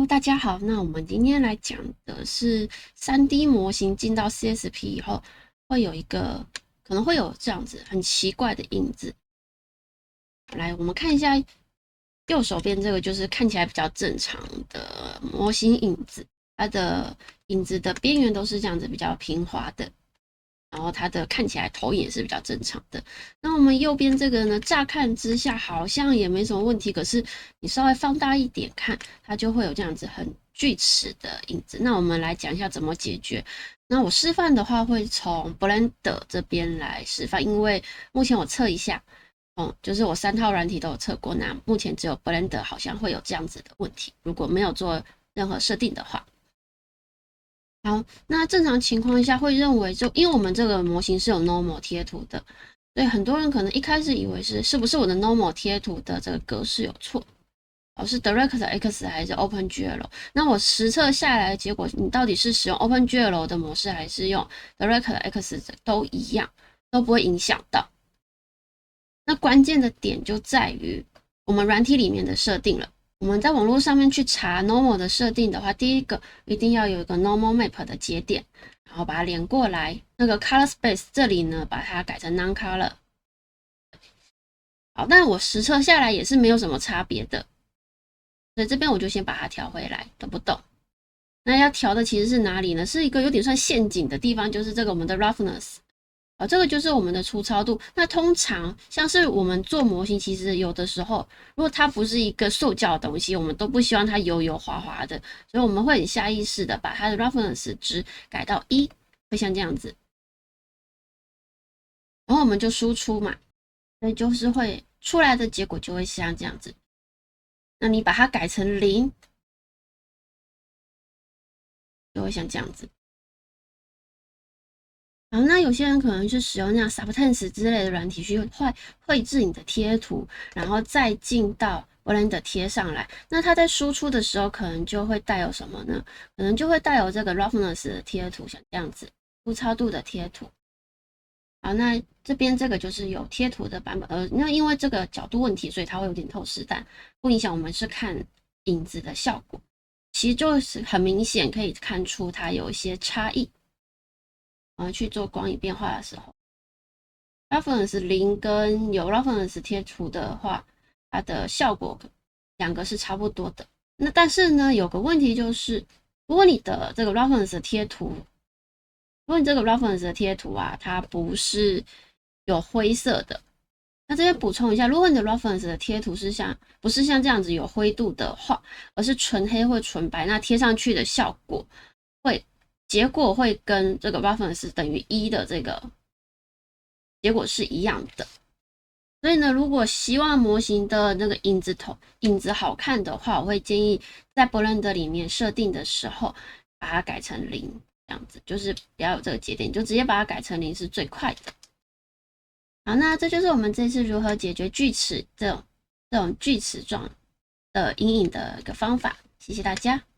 Hello，大家好。那我们今天来讲的是3D 模型进到 CSP 以后，会有一个可能会有这样子很奇怪的影子。来，我们看一下右手边这个，就是看起来比较正常的模型影子，它的影子的边缘都是这样子比较平滑的。然后它的看起来投影也是比较正常的。那我们右边这个呢，乍看之下好像也没什么问题，可是你稍微放大一点看，它就会有这样子很锯齿的影子。那我们来讲一下怎么解决。那我示范的话会从 Blender 这边来示范，因为目前我测一下，就是我3套软体都有测过，那目前只有 Blender 好像会有这样子的问题，如果没有做任何设定的话。好，那正常情况下会认为因为我们这个模型是有 normal 贴图的，所以很多人可能一开始以为是不是我的 normal 贴图的这个格式有错，是 DirectX 还是 OpenGL？ 那我实测下来的结果，你到底是使用 OpenGL 的模式还是用 DirectX 都一样，都不会影响到。那关键的点就在于我们软体里面的设定了。我们在网络上面去查 normal 的设定的话，第一个一定要有一个 normal map 的节点，然后把它连过来。那个 color space 这里呢，把它改成 non color。好，但我实测下来也是没有什么差别的，所以这边我就先把它调回来，都不动。那要调的其实是哪里呢？是一个有点算陷阱的地方，就是这个我们的 roughness。这个就是我们的粗糙度。那通常像是我们做模型，其实有的时候，如果它不是一个塑胶的东西，我们都不希望它油油滑滑的，所以我们会很下意识的把它的 roughness 值改到1，会像这样子。然后我们就输出嘛，所以就是会出来的结果就会像这样子。那你把它改成0，就会像这样子。好，那有些人可能是使用那样 Substance 之类的软体去绘制你的贴图，然后再进到 Blender 贴上来。那它在输出的时候，可能就会带有什么呢？可能就会带有这个 Roughness 的贴图，像这样子粗糙度的贴图。好，那这边这个就是有贴图的版本，那因为这个角度问题，所以它会有点透视，但不影响我们是看影子的效果。其实就是很明显可以看出它有一些差异。去做光影变化的时候 ，reference 0跟有 reference 贴图的话，它的效果两个是差不多的。那但是呢，有个问题就是，如果你的这个 reference 贴图，如果你这个 reference 的贴图啊，它不是有灰色的，那这边补充一下，如果你的 reference 的贴图不是像这样子有灰度的话，而是纯黑或纯白，那贴上去的效果结果会跟这个 reference 等于1的这个结果是一样的。所以呢，如果希望模型的那个影子好看的话，我会建议在 Blender 里面设定的时候，把它改成0，这样子就是不要有这个节点，就直接把它改成0是最快的。好，那这就是我们这次如何解决锯齿这种锯齿状的阴影的一个方法。谢谢大家。